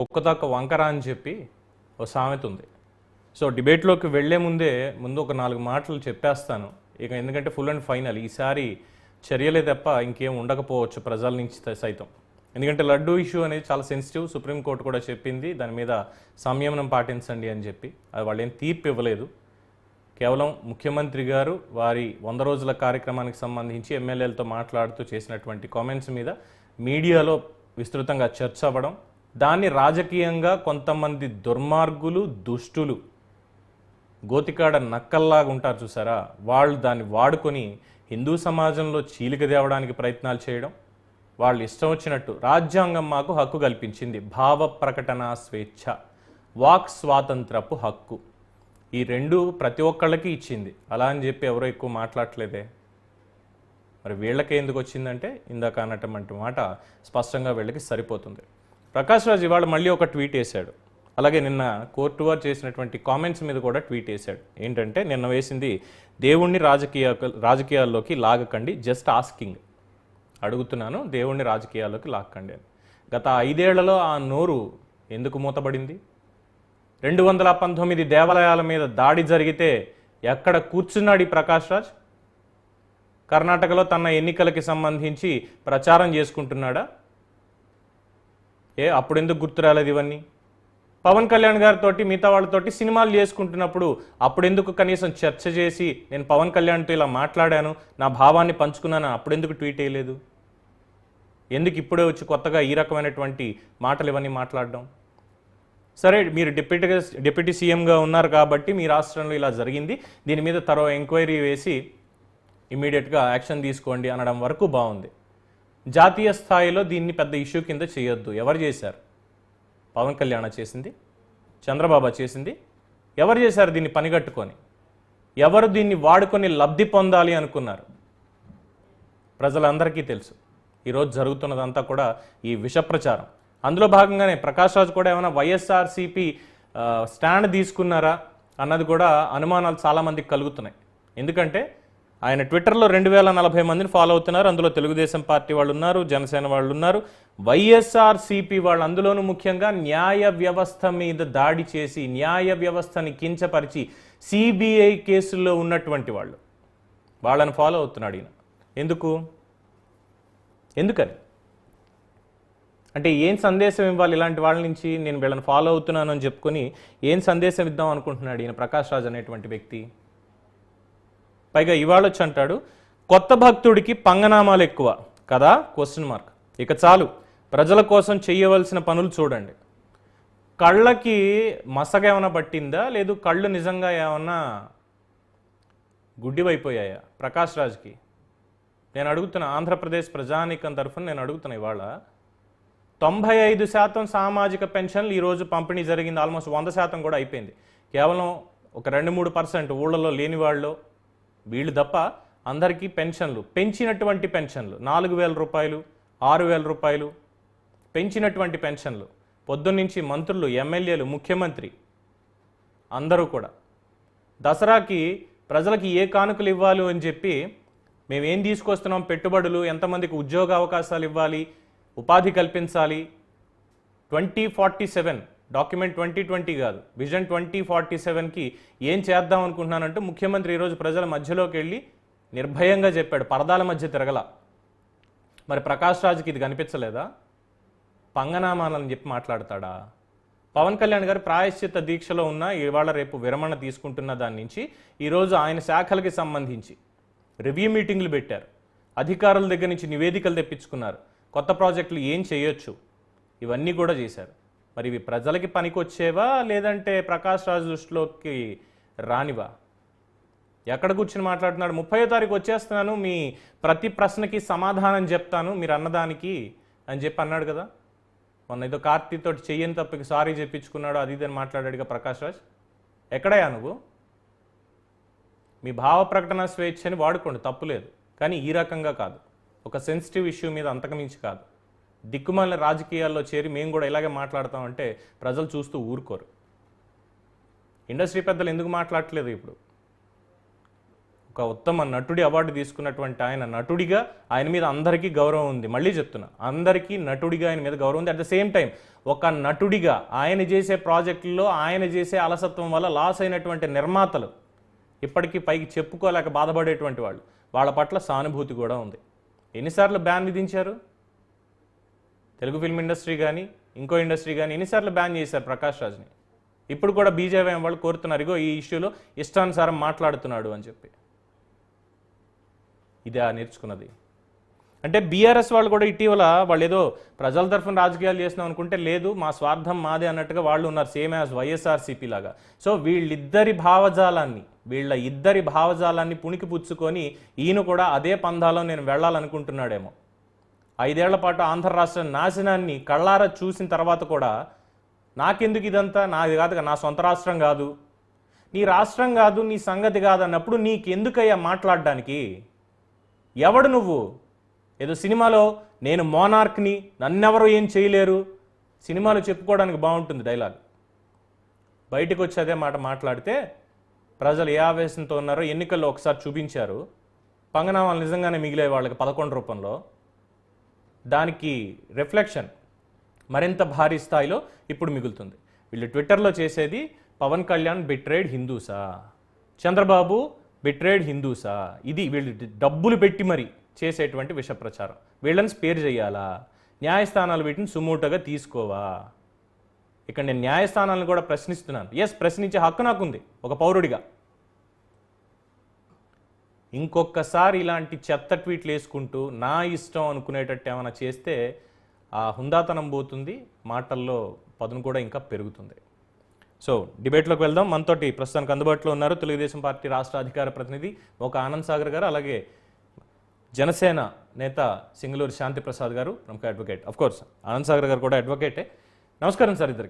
కుక్కతక్క వంకర అని చెప్పి ఓ సామెత ఉంది. సో డిబేట్లోకి వెళ్లే ముందు ఒక 4 మాటలు చెప్పేస్తాను. ఇక ఎందుకంటే ఫుల్ అండ్ ఫైనల్ ఈసారి చర్యలే తప్ప ఇంకేం ఉండకపోవచ్చు ప్రజల నుంచి సైతం. ఎందుకంటే లడ్డూ ఇష్యూ అనేది చాలా సెన్సిటివ్. సుప్రీంకోర్టు కూడా చెప్పింది దాని మీద సంయమనం పాటించండి అని చెప్పి. అది వాళ్ళు ఏం తీర్పు ఇవ్వలేదు. కేవలం ముఖ్యమంత్రి గారు వారి 100 రోజుల కార్యక్రమానికి సంబంధించి ఎమ్మెల్యేలతో మాట్లాడుతూ చేసినటువంటి కామెంట్స్ మీద మీడియాలో విస్తృతంగా చర్చ అవ్వడం, దాన్ని రాజకీయంగా కొంతమంది దుర్మార్గులు, దుష్టులు, గోతికాడ నక్కల్లాగా ఉంటారు చూసారా, వాళ్ళు దాన్ని వాడుకొని హిందూ సమాజంలో చీలిక తేవడానికి ప్రయత్నాలు చేయడం. వాళ్ళు ఇష్టం వచ్చినట్టు రాజ్యాంగం మాకు హక్కు కల్పించింది, భావ ప్రకటన స్వేచ్ఛ, వాక్ స్వాతంత్రపు హక్కు, ఈ రెండు ప్రతి ఒక్కళ్ళకి ఇచ్చింది. అలా అని చెప్పి ఎవరో ఎక్కువ మాట్లాడలేదే. మరి వీళ్ళకే ఎందుకు వచ్చిందంటే ఇందాక అన్నటువంటి మాట స్పష్టంగా వీళ్ళకి సరిపోతుంది. ప్రకాష్ రాజ్ ఇవాళ మళ్ళీ ఒక ట్వీట్ వేశాడు. అలాగే నిన్న కోర్టు వారు చేసినటువంటి కామెంట్స్ మీద కూడా ట్వీట్ వేశాడు. ఏంటంటే నిన్న వేసింది, దేవుణ్ణి రాజకీయాల్లోకి లాగకండి, జస్ట్ ఆస్కింగ్, అడుగుతున్నాను దేవుణ్ణి రాజకీయాల్లోకి లాక్కండి అని. గత 5 ఏళ్లలో ఆ నోరు ఎందుకు మూతబడింది? 219 దేవాలయాల మీద దాడి జరిగితే ఎక్కడ కూర్చున్నాడు ఈ ప్రకాష్ రాజ్? కర్ణాటకలో తన ఎన్నికలకి సంబంధించి ప్రచారం చేసుకుంటున్నాడా? అప్పుడు ఎందుకు గుర్తు రాలేదు ఇవన్నీ? పవన్ కళ్యాణ్ గారితో మిగతా వాళ్ళతోటి సినిమాలు చేసుకుంటున్నప్పుడు అప్పుడెందుకు కనీసం చర్చ చేసి నేను పవన్ కళ్యాణ్తో ఇలా మాట్లాడాను, నా భావాన్ని పంచుకున్నాను, అప్పుడెందుకు ట్వీట్ వేయలేదు? ఎందుకు ఇప్పుడే వచ్చి కొత్తగా ఈ రకమైనటువంటి మాటలు ఇవన్నీ మాట్లాడడం? సరే, మీరు డిప్యూటీ సీఎంగా ఉన్నారు కాబట్టి మీ రాష్ట్రంలో ఇలా జరిగింది, దీని మీద ఎంక్వైరీ వేసి ఇమీడియట్గా యాక్షన్ తీసుకోండి అనడం వరకు బాగుంది. జాతీయ స్థాయిలో దీన్ని పెద్ద ఇష్యూ కింద చేయొద్దు. ఎవరు చేశారు? పవన్ కళ్యాణ్ చేసింది? చంద్రబాబు చేసింది? ఎవరు చేశారు దీన్ని పనిగట్టుకొని? ఎవరు దీన్ని వాడుకొని లబ్ధి పొందాలి అనుకున్నారు? ప్రజలందరికీ తెలుసు. ఈరోజు జరుగుతున్నదంతా కూడా ఈ విష ప్రచారం. అందులో భాగంగానే ప్రకాష్ రాజ్ కూడా ఏమైనా వైఎస్ఆర్సీపీ స్టాండ్ తీసుకున్నారా అన్నది కూడా అనుమానాలు చాలామందికి కలుగుతున్నాయి. ఎందుకంటే ఆయన ట్విట్టర్లో 2040 మందిని ఫాలో అవుతున్నారు. అందులో తెలుగుదేశం పార్టీ వాళ్ళు ఉన్నారు, జనసేన వాళ్ళు ఉన్నారు, వైఎస్ఆర్సీపీ వాళ్ళు, అందులోనూ ముఖ్యంగా న్యాయ వ్యవస్థ మీద దాడి చేసి న్యాయ వ్యవస్థని కించపరిచి సిబిఐ కేసుల్లో ఉన్నటువంటి వాళ్ళని ఫాలో అవుతున్నాడు ఈయన. ఎందుకని అంటే ఏం సందేశం ఇవ్వాలి ఇలాంటి వాళ్ళ నుంచి? నేను వీళ్ళని ఫాలో అవుతున్నాను అని చెప్పుకొని ఏం సందేశం ఇద్దాం అనుకుంటున్నాడు ఈయన ప్రకాష్ రాజ్ అనేటువంటి వ్యక్తి? పైగా ఇవాళ వచ్చి అంటాడు, కొత్త భక్తుడికి పంగనామాలు ఎక్కువ కదా? ఇక చాలు, ప్రజల కోసం చేయవలసిన పనులు చూడండి. కళ్ళకి మసగ ఏమైనా పట్టిందా? లేదు కళ్ళు నిజంగా ఏమన్నా గుడ్డివైపోయాయా ప్రకాష్ రాజ్కి? నేను అడుగుతున్నా, ఆంధ్రప్రదేశ్ ప్రజానీకం తరఫున నేను అడుగుతున్నా, ఇవాళ 95% సామాజిక పెన్షన్లు ఈరోజు పంపిణీ జరిగింది. ఆల్మోస్ట్ 100% కూడా అయిపోయింది. కేవలం ఒక 2-3% ఊళ్ళలో లేని వాళ్ళు, వీళ్ళు తప్ప అందరికీ పెన్షన్లు, పెంచినటువంటి పెన్షన్లు 4,000 రూపాయలు, 6,000 రూపాయలు పెంచినటువంటి పెన్షన్లు. పొద్దున్నుంచి మంత్రులు, ఎమ్మెల్యేలు, ముఖ్యమంత్రి అందరూ కూడా దసరాకి ప్రజలకి ఏ కానుకలు ఇవ్వాలి అని చెప్పి మేమేం తీసుకొస్తున్నాం, పెట్టుబడులు, ఎంతమందికి ఉద్యోగ అవకాశాలు ఇవ్వాలి, ఉపాధి కల్పించాలి, 2047 డాక్యుమెంట్ 2020 కాదు, విజన్ 2047కి ఏం చేద్దాం అనుకుంటున్నానంటూ ముఖ్యమంత్రి ఈరోజు ప్రజల మధ్యలోకి వెళ్ళి నిర్భయంగా చెప్పాడు. పరదాల మధ్య తిరగల. మరి ప్రకాష్ రాజ్కి ఇది కనిపించలేదా? పంగనామాలని చెప్పి మాట్లాడతాడా? పవన్ కళ్యాణ్ గారు ప్రాయశ్చిత్త దీక్షలో ఉన్న, ఇవాళ రేపు విరమణ తీసుకుంటున్న దాని నుంచి ఈరోజు ఆయన శాఖలకి సంబంధించి రివ్యూ మీటింగ్లు పెట్టారు. అధికారుల దగ్గర నుంచి నివేదికలు తెప్పించుకున్నారు. కొత్త ప్రాజెక్టులు ఏం చేయొచ్చు, ఇవన్నీ కూడా చేశారు. మరి ఇవి ప్రజలకి పనికొచ్చేవా లేదంటే ప్రకాష్ రాజ్ దృష్టిలోకి రానివా? ఎక్కడ కూర్చుని మాట్లాడుతున్నాడు? 30వ తారీఖు వచ్చేస్తున్నాను, మీ ప్రతి ప్రశ్నకి సమాధానం చెప్తాను మీరు అన్నదానికి అని చెప్పి అన్నాడు కదా. మొన్న ఏదో కార్తీతో చెయ్యని తప్పకి సారీ చెప్పించుకున్నాడు, అది ఇదని మాట్లాడాడుగా ప్రకాష్ రాజ్. ఎక్కడయా నువ్వు? మీ భావ ప్రకటన స్వేచ్ఛని వాడుకోండి, తప్పులేదు, కానీ ఈ రకంగా కాదు. ఒక సెన్సిటివ్ ఇష్యూ మీద అంతకమించి కాదు. దిక్కుమాలిన రాజకీయాల్లో చేరి మేము కూడా ఇలాగే మాట్లాడతామంటే ప్రజలు చూస్తూ ఊరుకోరు. ఇండస్ట్రీ పెద్దలు ఎందుకు మాట్లాడట్లేదు? ఇప్పుడు ఒక ఉత్తమ నటుడి అవార్డు తీసుకున్నటువంటి ఆయన నటుడిగా ఆయన మీద అందరికీ గౌరవం ఉంది. మళ్ళీ చెప్తున్నా, అందరికీ నటుడిగా ఆయన మీద గౌరవం ఉంది. అట్ ద సేమ్ టైం ఒక నటుడిగా ఆయన చేసే ప్రాజెక్టుల్లో ఆయన చేసే అలసత్వం వల్ల లాస్ అయినటువంటి నిర్మాతలు ఇప్పటికీ పైకి చెప్పుకోలేక బాధపడేటువంటి వాళ్ళు, వాళ్ళ పట్ల సానుభూతి కూడా ఉంది. ఎన్నిసార్లు బ్యాన్ విధించారు? తెలుగు ఫిల్మ్ ఇండస్ట్రీ కానీ ఇంకో ఇండస్ట్రీ కానీ ఎన్నిసార్లు బ్యాన్ చేశారు ప్రకాష్ రాజ్ని? ఇప్పుడు కూడా బీజేవైఎం వాళ్ళు కోరుతున్నారు, ఇగో ఈ ఇష్యూలో ఇష్టానుసారం మాట్లాడుతున్నాడు అని చెప్పి. ఇదే నేర్చుకున్నది. అంటే బీఆర్ఎస్ వాళ్ళు కూడా ఇటీవల వాళ్ళు ఏదో ప్రజల తరఫున రాజకీయాలు చేస్తున్నాం అనుకుంటే, లేదు మా స్వార్థం మాదే అన్నట్టుగా వాళ్ళు ఉన్నారు, సేమ్ యాజ్ వైఎస్ఆర్సీపీ లాగా. సో వీళ్ళ ఇద్దరి భావజాలాన్ని పుణికి పుచ్చుకొని ఈయన కూడా అదే పందాలో నేను వెళ్ళాలనుకుంటున్నాడేమో. 5 ఏళ్ల పాటు ఆంధ్ర రాష్ట్ర నాశనాన్ని కళ్ళారా చూసిన తర్వాత కూడా నాకెందుకు ఇదంతా, నాది కాదు, నా సొంత రాష్ట్రం కాదు, నీ రాష్ట్రం కాదు, నీ సంగతి కాదు అన్నప్పుడు నీకెందుకయ్యా మాట్లాడడానికి? ఎవడు నువ్వు? ఏదో సినిమాలో నేను మోనార్క్ని, నన్నెవరూ ఏం చేయలేరు, సినిమాలో చెప్పుకోవడానికి బాగుంటుంది డైలాగ్. బయటకు వచ్చి అదే మాట మాట్లాడితే ప్రజలు ఏ ఆవేశంతో ఉన్నారో ఎన్నికల్లో ఒకసారి చూపించారు. పంగనామాలు నిజంగానే మిగిలే వాళ్ళకి 11 రూపంలో. దానికి రిఫ్లెక్షన్ మరింత భారీ స్థాయిలో ఇప్పుడు మిగులుతుంది. వీళ్ళు ట్విట్టర్లో చేసేది పవన్ కళ్యాణ్ బిట్రేడ్ హిందూసా, చంద్రబాబు బిట్రేడ్ హిందూసా, ఇది వీళ్ళు డబ్బులు పెట్టి మరి చేసేటువంటి విష ప్రచారం. వీళ్ళని స్పేర్ చేయాలా? న్యాయస్థానాలు వీటిని సుమూటగా తీసుకోవా? ఇక్కడ నేను న్యాయస్థానాలను కూడా ప్రశ్నిస్తున్నాను. ఎస్, ప్రశ్నించే హక్కు నాకుంది ఒక పౌరుడిగా. ఇంకొకసారి ఇలాంటి చెత్త ట్వీట్లు వేసుకుంటూ నా ఇష్టం అనుకునేటట్టు ఏమైనా చేస్తే ఆ హుందాతనం పోతుంది, మాటల్లో పదును కూడా ఇంకా పెరుగుతుంది. సో డిబేట్లోకి వెళ్దాం. మనతోటి ప్రస్తుతానికి అందుబాటులో ఉన్నారు తెలుగుదేశం పార్టీ రాష్ట్ర అధికార ప్రతినిధి ఒక ఆనంద్ సాగర్ గారు, అలాగే జనసేన నేత సింగళూరు శాంతి ప్రసాద్ గారు, ప్రముఖ అడ్వకేట్. అఫ్కోర్స్ ఆనంద్ సాగర్ గారు కూడా అడ్వకేటే. నమస్కారం సార్ ఇద్దరికి.